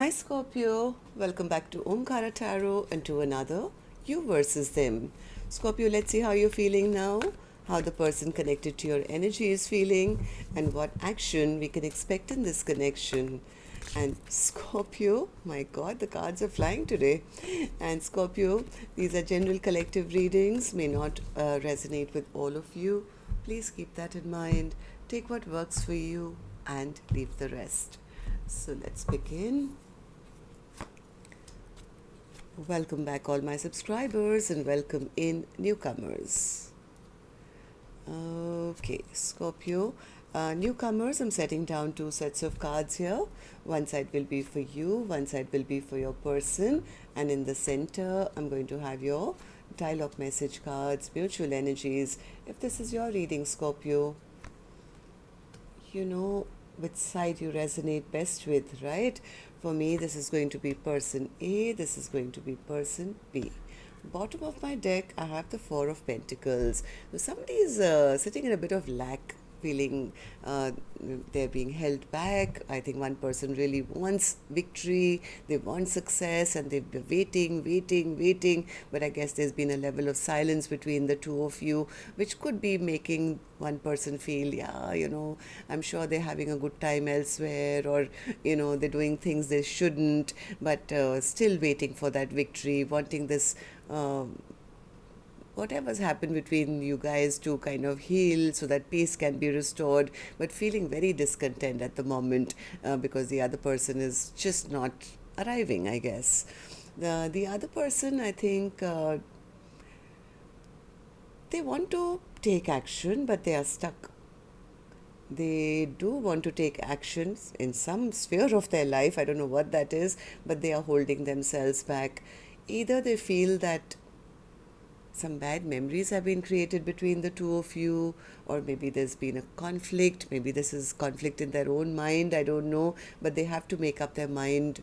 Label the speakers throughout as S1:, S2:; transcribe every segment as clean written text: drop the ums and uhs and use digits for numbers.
S1: Hi Scorpio, welcome back to Omkaratarot and to another You versus Them. Scorpio, let's see how you're feeling now, how the person connected to your energy is feeling, and what action we can expect in this connection. And Scorpio, my god, the cards are flying today. And Scorpio, these are general collective readings, may not resonate with all of you. Please keep that in mind. Take what works for you and leave the rest. So let's begin. Welcome back, all my subscribers, and welcome in newcomers. Okay, Scorpio. Newcomers, I'm setting down two sets of cards here. One side will be for you, one side will be for your person, and in the center, I'm going to have your dialogue message cards, mutual energies. If this is your reading, Scorpio, you know which side you resonate best with, right? For me, this is going to be person A, this is going to be person B. Bottom of my deck, I have the Four of Pentacles. So somebody is sitting in a bit of lack, feeling they're being held back. I think one person really wants victory, they want success, and they've been waiting. But I guess there's been a level of silence between the two of you, which could be making one person feel, yeah, I'm sure they're having a good time elsewhere, or, they're doing things they shouldn't, but still waiting for that victory, wanting this. Whatever's happened between you guys to kind of heal so that peace can be restored, but feeling very discontent at the moment because the other person is just not arriving, I guess. The other person, I think, they want to take action, but they are stuck. They do want to take actions in some sphere of their life. I don't know what that is, but they are holding themselves back. Either they feel that some bad memories have been created between the two of you, or maybe there's been a conflict, maybe this is conflict in their own mind, I don't know, but they have to make up their mind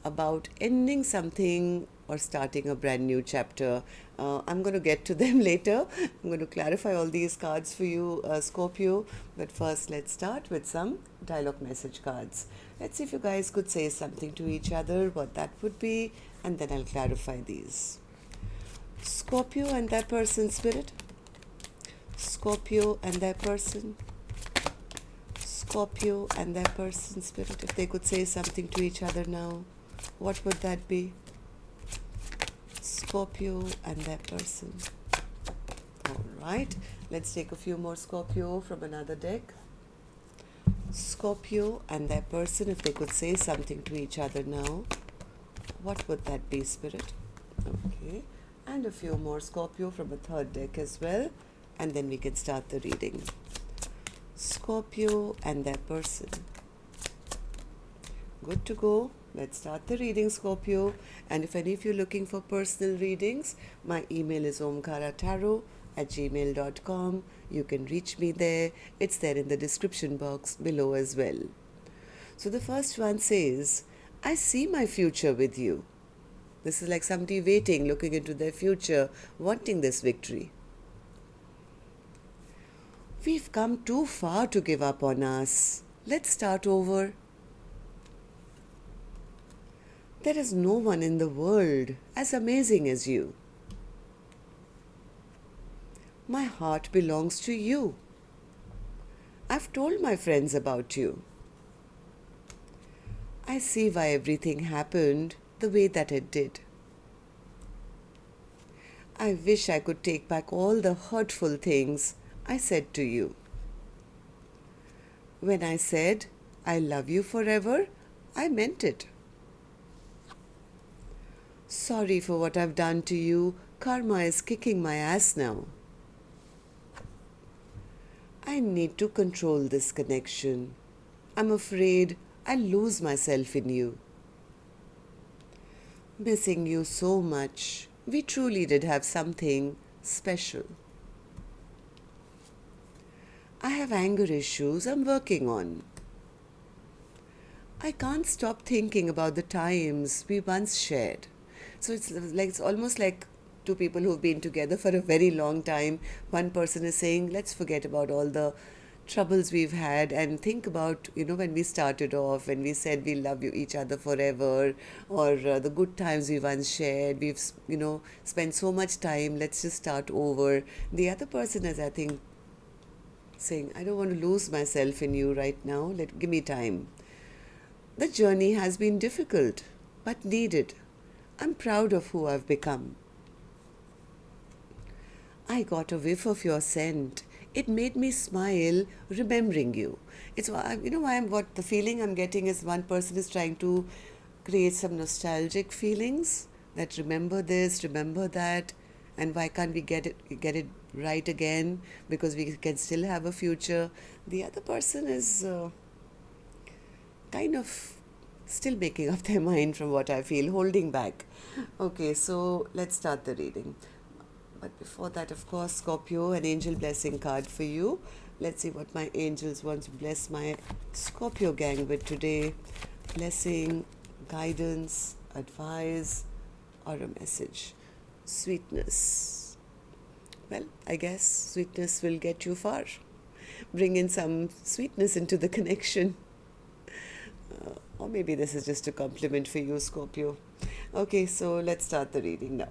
S1: about ending something or starting a brand new chapter. I'm going to get to them later. I'm going to clarify all these cards for you, Scorpio, but first let's start with some dialogue message cards. Let's see if you guys could say something to each other, what that would be, and then I'll clarify these. Scorpio and their person, spirit. Scorpio and their person. Scorpio and their person, spirit. If they could say something to each other now, what would that be? Scorpio and their person. All right. Let's take a few more Scorpio from another deck. Scorpio and their person, if they could say something to each other now, what would that be, spirit? Okay. And a few more Scorpio from a third deck as well, and then we can start the reading. Scorpio and their person. Good to go. Let's start the reading, Scorpio. And if any of you are looking for personal readings, my email is omkaratarot@gmail.com. You can reach me there. It's there in the description box below as well. So the first one says, I see my future with you. This is like somebody waiting, looking into their future, wanting this victory. We've come too far to give up on us. Let's start over. There is no one in the world as amazing as you. My heart belongs to you. I've told my friends about you. I see why everything happened the way that it did. I wish I could take back all the hurtful things I said to you. When I said, I love you forever, I meant it. Sorry for what I've done to you. Karma is kicking my ass now. I need to control this connection. I'm afraid I'll lose myself in you. Missing you so much. We truly did have something special. I have anger issues I'm working on. I can't stop thinking about the times we once shared. So it's almost like two people who've been together for a very long time. One person is saying, let's forget about all the troubles we've had, and think about, when we started off, when we said we love you each other forever, or the good times we once shared. We've spent so much time, let's just start over. The other person is, I think, saying, I don't want to lose myself in you right now, give me time. The journey has been difficult but needed. I'm proud of who I've become. I got a whiff of your scent. It made me smile remembering you. It's why, why what the feeling I'm getting is one person is trying to create some nostalgic feelings, that remember this, remember that, and why can't we get it right again, because we can still have a future. The other person is kind of still making up their mind, from what I feel, holding back. Okay, so let's start the reading. But before that, of course, Scorpio, an angel blessing card for you. Let's see what my angels want to bless my Scorpio gang with today. Blessing, guidance, advice, or a message. Sweetness. Well, I guess sweetness will get you far. Bring in some sweetness into the connection. Or maybe this is just a compliment for you, Scorpio. Okay, so let's start the reading now.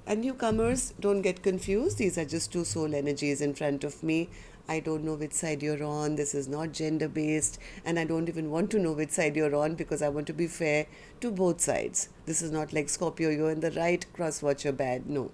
S1: And newcomers, don't get confused. These are just two soul energies in front of me. I don't know which side you're on. This is not gender-based. And I don't even want to know which side you're on, because I want to be fair to both sides. This is not like, Scorpio, you're in the right, cross-watch you're bad. No.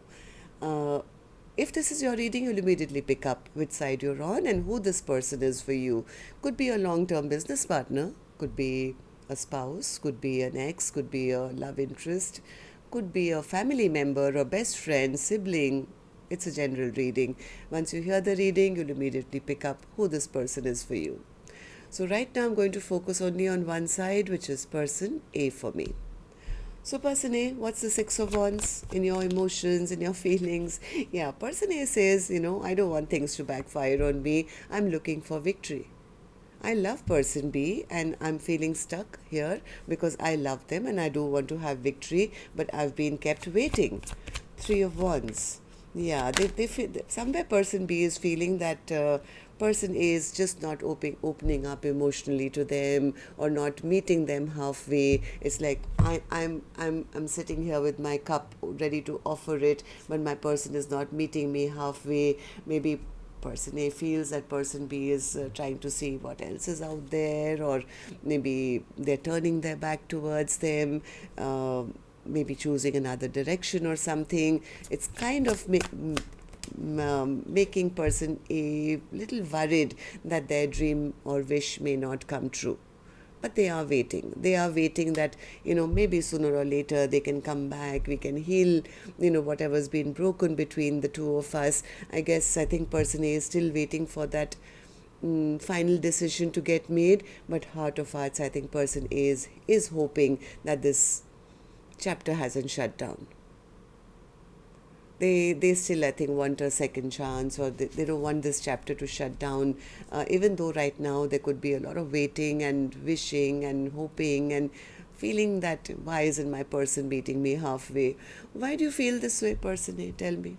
S1: If this is your reading, you'll immediately pick up which side you're on and who this person is for you. Could be a long-term business partner. Could be a spouse. Could be an ex. Could be a love interest. Could be a family member, a best friend, sibling. It's a general reading. Once you hear the reading, you'll immediately pick up who this person is for you. So right now I'm going to focus only on one side, which is person A for me. So person A, what's the Six of Wands in your emotions, in your feelings? Yeah, person A says, I don't want things to backfire on me. I'm looking for victory. I love person B and I'm feeling stuck here because I love them and I do want to have victory, but I've been kept waiting. Three of Wands. Yeah, they feel, somewhere person B is feeling that person A is just not opening up emotionally to them, or not meeting them halfway. It's like I'm sitting here with my cup ready to offer it, but my person is not meeting me halfway. Maybe person A feels that person B is trying to see what else is out there, or maybe they're turning their back towards them, maybe choosing another direction or something. It's kind of making person A little worried that their dream or wish may not come true. But they are waiting. They are waiting that, maybe sooner or later they can come back. We can heal, whatever's been broken between the two of us. I think person A is still waiting for that final decision to get made. But heart of hearts, I think person A is hoping that this chapter hasn't shut down. They still, I think, want a second chance, or they don't want this chapter to shut down, even though right now there could be a lot of waiting and wishing and hoping and feeling that, why isn't my person meeting me halfway? Why do you feel this way, person A? Tell me.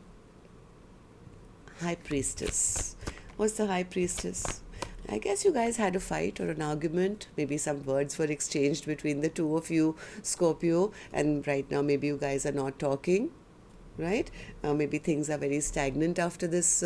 S1: High Priestess. What's the High Priestess? I guess you guys had a fight or an argument. Maybe some words were exchanged between the two of you, Scorpio, and right now maybe you guys are not talking. Right? Maybe things are very stagnant after this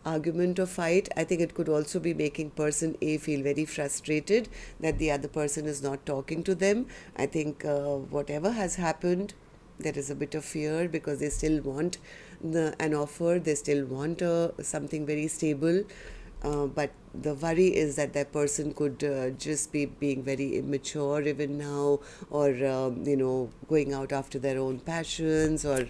S1: argument or fight. I think it could also be making person A feel very frustrated that the other person is not talking to them. I think whatever has happened, there is a bit of fear because they still want an offer. They still want something very stable. But the worry is that that person could just be being very immature even now, or, going out after their own passions, or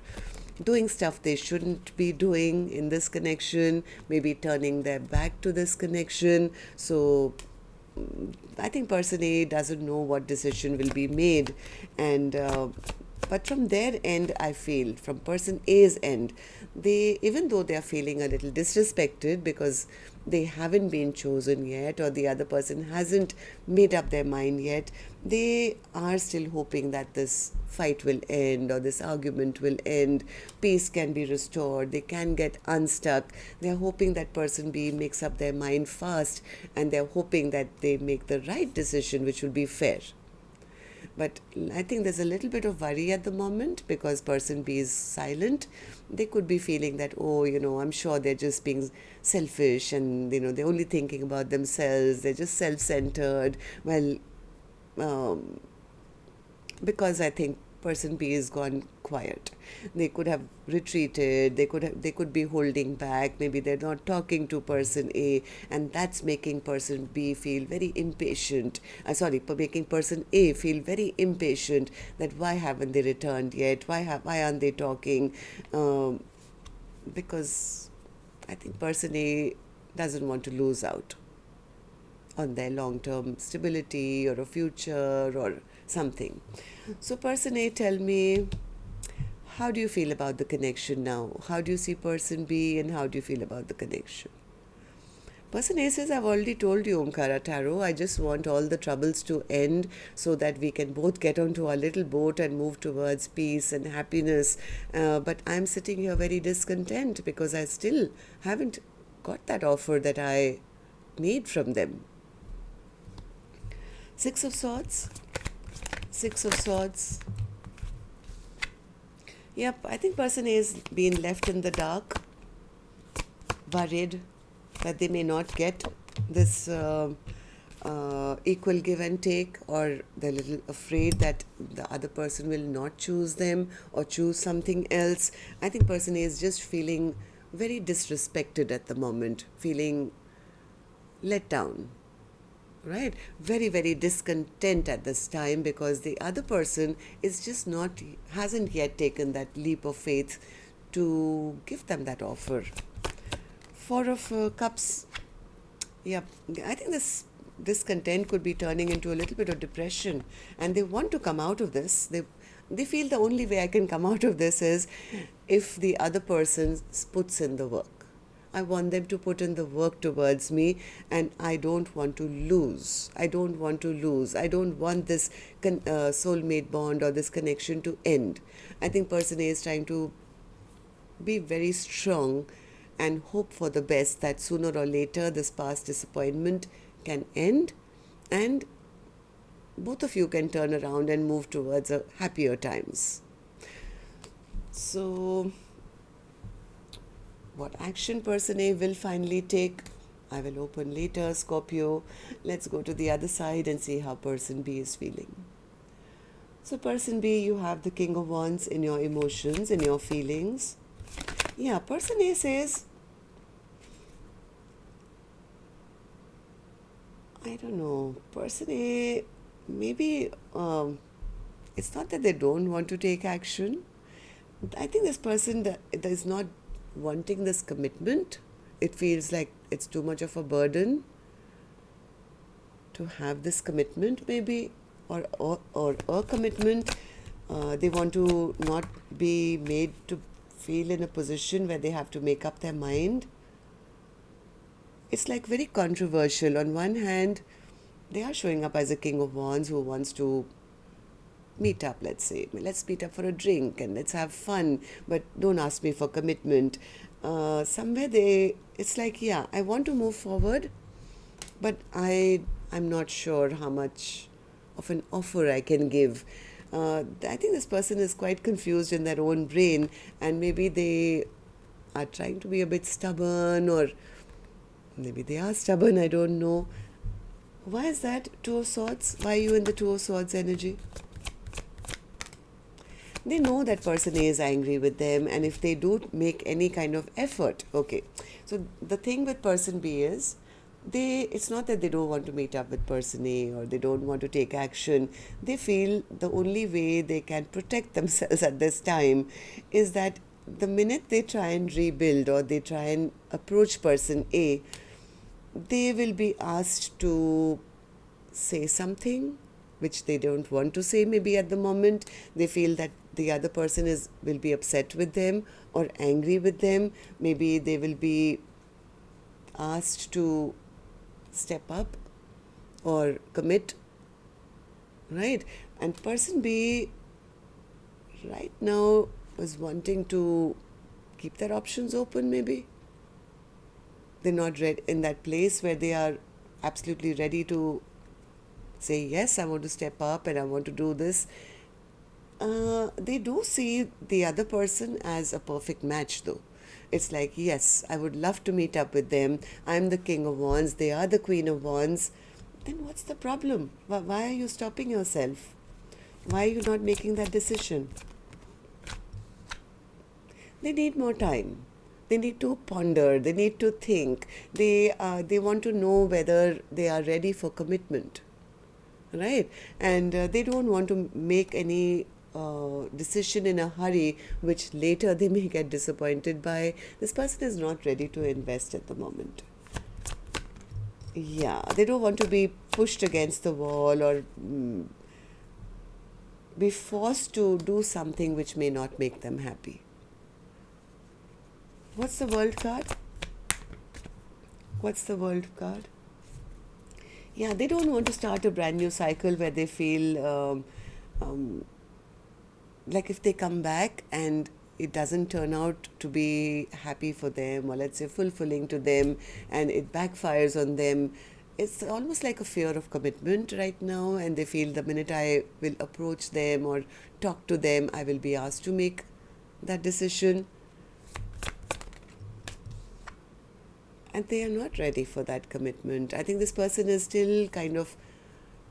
S1: doing stuff they shouldn't be doing in this connection, maybe turning their back to this connection. So I think person A doesn't know what decision will be made, and But from their end, I feel, from person A's end, they, even though they are feeling a little disrespected because they haven't been chosen yet, or the other person hasn't made up their mind yet, they are still hoping that this fight will end or this argument will end, peace can be restored, they can get unstuck. They are hoping that person B makes up their mind fast, and they are hoping that they make the right decision, which will be fair. But I think there's a little bit of worry at the moment because person B is silent. They could be feeling that, oh, I'm sure they're just being selfish, and, they're only thinking about themselves. They're just self-centered. Well, because I think person B is gone quiet. They could have retreated, they could be holding back, maybe they're not talking to person A, and that's making person B feel very impatient. Making person A feel very impatient that why haven't they returned yet? Why aren't they talking? Because I think person A doesn't want to lose out on their long-term stability or a future or something. So person A, tell me, how do you feel about the connection now? How do you see person B, and how do you feel about the connection? Person A says, I've already told you, Omkaratarot, I just want all the troubles to end so that we can both get onto our little boat and move towards peace and happiness. But I'm sitting here very discontent because I still haven't got that offer that I need from them. Six of Swords. Yep, I think person A is being left in the dark, worried that they may not get this equal give and take, or they're a little afraid that the other person will not choose them or choose something else. I think person A is just feeling very disrespected at the moment, feeling let down. Right? Very, very discontent at this time because the other person is just hasn't yet taken that leap of faith to give them that offer. Four of Cups. Yeah, I think this discontent could be turning into a little bit of depression, and they want to come out of this. They feel the only way I can come out of this is if the other person puts in the work. I want them to put in the work towards me, and I don't want to lose. I don't want this soulmate bond or this connection to end. I think person A is trying to be very strong and hope for the best, that sooner or later this past disappointment can end and both of you can turn around and move towards a happier times. So what action person A will finally take, I will open later, Scorpio. Let's go to the other side and see how person B is feeling. So person B, you have the King of Wands in your emotions, in your feelings. Yeah, person A says, I don't know, person A, maybe it's not that they don't want to take action. I think this person that is not wanting this commitment. It feels like it's too much of a burden to have this commitment, maybe, or a commitment. They want to not be made to feel in a position where they have to make up their mind. It's like very controversial. On one hand, they are showing up as a King of Wands who wants to meet up, let's meet up for a drink and let's have fun, but don't ask me for commitment. Somewhere it's like, yeah, I want to move forward, but I'm not sure how much of an offer I can give. I think this person is quite confused in their own brain, and maybe they are trying to be a bit stubborn, or maybe they are stubborn, I don't know. Why is that? Two of Swords? Why are you in the Two of Swords energy? They know that person A is angry with them, and if they do make any kind of effort, okay. So the thing with person B is, it's not that they don't want to meet up with person A or they don't want to take action. They feel the only way they can protect themselves at this time is that the minute they try and rebuild or they try and approach person A, they will be asked to say something which they don't want to say maybe at the moment. They feel that the other person will be upset with them or angry with them. Maybe they will be asked to step up or commit, right? And person B right now is wanting to keep their options open. Maybe they're not ready in that place where they are absolutely ready to say, yes, I want to step up and I want to do this. They do see the other person as a perfect match, though. It's like, yes, I would love to meet up with them. I'm the king of wands, they are the queen of wands. Then what's the problem? Why are you stopping yourself? Why are you not making that decision? They need more time. They need to ponder. They need to think. They want to know whether they are ready for commitment, right? And they don't want to make any decision in a hurry, which later they may get disappointed by. This person is not ready to invest at the moment. Yeah, they don't want to be pushed against the wall or be forced to do something which may not make them happy. What's the World card? What's the World card? Yeah, they don't want to start a brand new cycle where they feel like if they come back and it doesn't turn out to be happy for them, or let's say fulfilling to them, and it backfires on them. It's almost like a fear of commitment right now, and they feel the minute I will approach them or talk to them, I will be asked to make that decision. And they are not ready for that commitment. I think this person is still kind of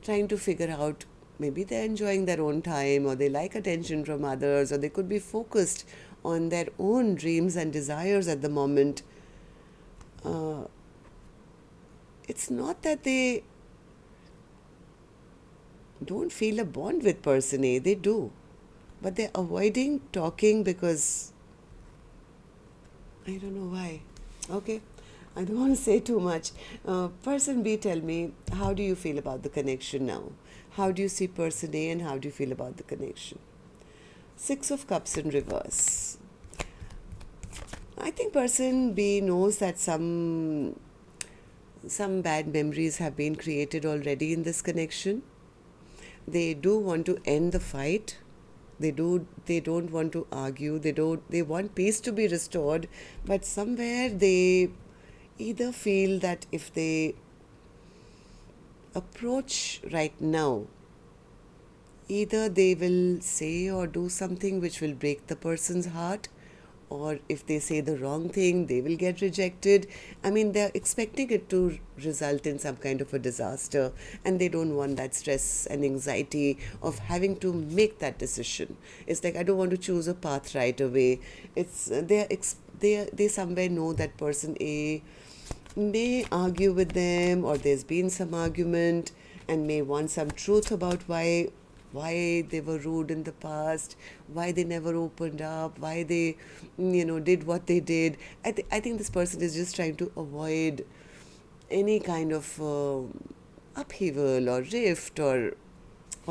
S1: trying to figure out, maybe they're enjoying their own time, or they like attention from others, or they could be focused on their own dreams and desires at the moment. It's not that they don't feel a bond with person A, they do. But they're avoiding talking because I don't know why. Okay, I don't want to say too much. Person B, tell me, how do you feel about the connection now? How do you see person A and how do you feel about the connection? Six of Cups in reverse. I think person B knows that some bad memories have been created already in this connection. They do want to end the fight. They don't want to argue. They want peace to be restored, but somewhere they either feel that if they approach right now, either they will say or do something which will break the person's heart, or if they say the wrong thing, they will get rejected. I mean, they're expecting it to result in some kind of a disaster, and they don't want that stress and anxiety of having to make that decision. It's like, I don't want to choose a path right away. It's they somewhere know that person A may argue with them, or there's been some argument, and may want some truth about why they were rude in the past, why they never opened up, why they did what they did. I think this person is just trying to avoid any kind of upheaval or rift, or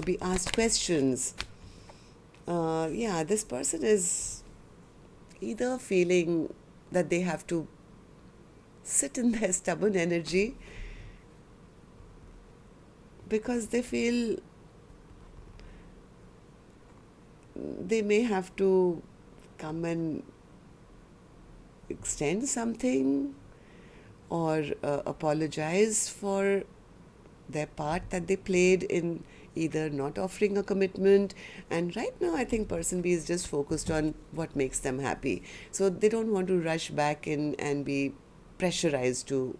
S1: be asked questions. This person is either feeling that they have to sit in their stubborn energy because they feel they may have to come and extend something or apologize for their part that they played in either not offering a commitment. And right now I think person B is just focused on what makes them happy, so they don't want to rush back in and be pressurized to.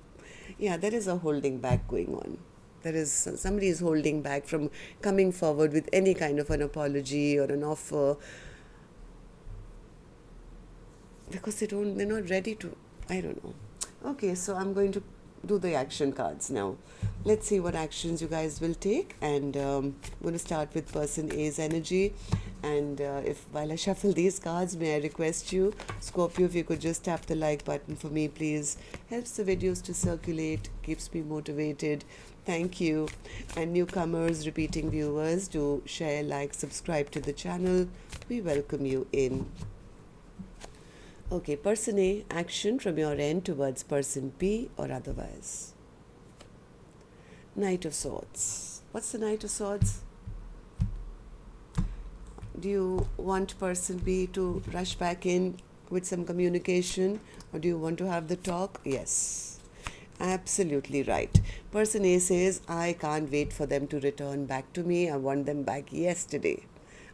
S1: There is a holding back going on. There is somebody is holding back from coming forward with any kind of an apology or an offer because they're not ready to. I don't know. Okay, so I'm going to do the action cards now. Let's see what actions you guys will take, and I'm going to start with person A's energy. And if while I shuffle these cards, may I request you, Scorpio, if you could just tap the like button for me, please. Helps the videos to circulate, keeps me motivated, Thank you. And newcomers, repeating viewers, do share, like, subscribe to the channel. We welcome you in. Okay, person A, action from your end towards person B or otherwise. Knight of Swords. What's the Knight of Swords? Do you want person B to rush back in with some communication, or do you want to have the talk? Yes, absolutely right. Person A says, I can't wait for them to return back to me. I want them back yesterday.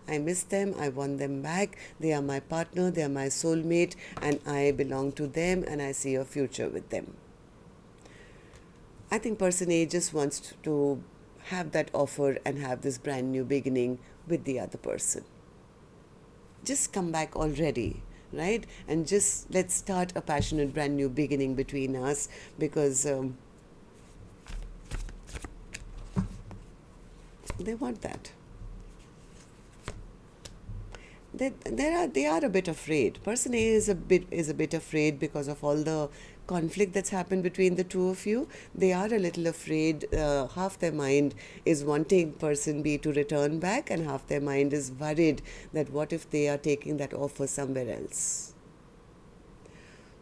S1: I miss them. I want them back. They are my partner. They are my soulmate, and I belong to them, and I see a future with them. I think person A just wants to have that offer and have this brand new beginning with the other person. Just come back already, right? And just let's start a passionate brand new beginning between us, because they want that. They are a bit afraid. Person A is a bit afraid because of all the conflict that's happened between the two of you. They are a little afraid. Half their mind is wanting person B to return back, and half their mind is worried that what if they are taking that offer somewhere else.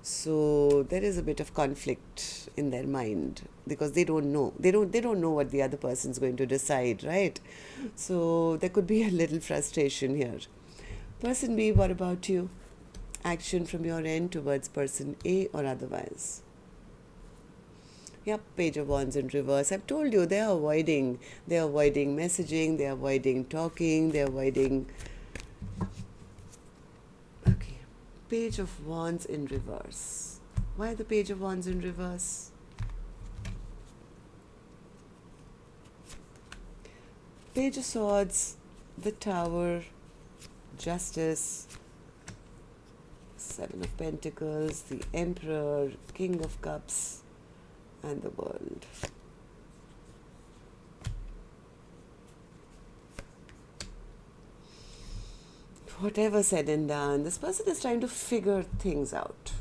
S1: So there is a bit of conflict in their mind because they don't know. They don't know what the other person's going to decide, right? So there could be a little frustration here. Person B, what about you? Action from your end towards person A or otherwise. Yep, Page of Wands in reverse. I've told you they're avoiding messaging, they're avoiding talking, they're avoiding. Okay, Page of Wands in reverse. Why the Page of Wands in reverse? Page of Swords, the Tower, Justice, Seven of Pentacles, the Emperor, King of Cups, and the World. Whatever said and done, this person is trying to figure things out.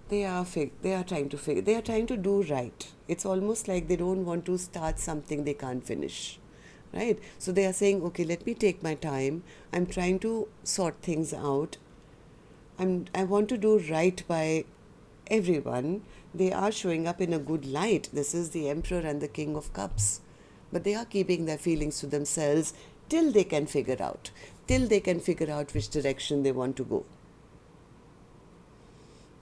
S1: They are trying to do right. It's almost like they don't want to start something they can't finish. Right? So they are saying, okay, let me take my time. I'm trying to sort things out. I want to do right by everyone. They are showing up in a good light. This is the Emperor and the King of Cups. But they are keeping their feelings to themselves till they can figure out which direction they want to go.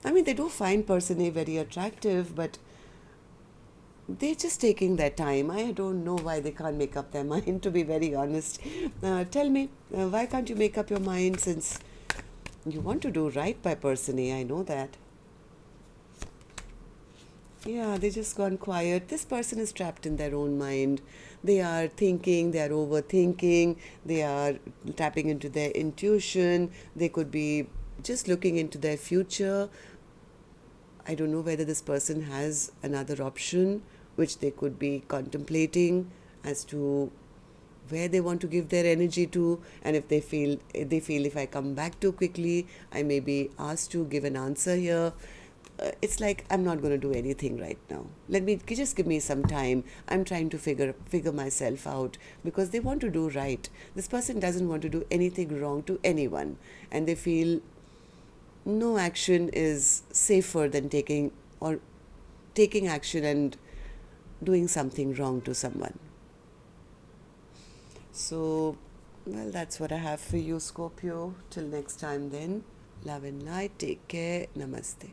S1: I mean, they do find person A very attractive, but they're just taking their time. I don't know why they can't make up their mind, to be very honest. Tell me, why can't you make up your mind, since you want to do right by person A? I know that. Yeah, they just gone quiet. This person is trapped in their own mind. They are thinking, they are overthinking, they are tapping into their intuition. They could be just looking into their future. I don't know whether this person has another option which they could be contemplating as to where they want to give their energy to, and if they feel if I come back too quickly, I may be asked to give an answer here. It's like, I'm not going to do anything right now. Just give me some time. I'm trying to figure myself out, because they want to do right. This person doesn't want to do anything wrong to anyone, and they feel no action is safer than taking action and doing something wrong to someone. So, well, that's what I have for you, Scorpio. Till next time then, love and light. Take care. Namaste.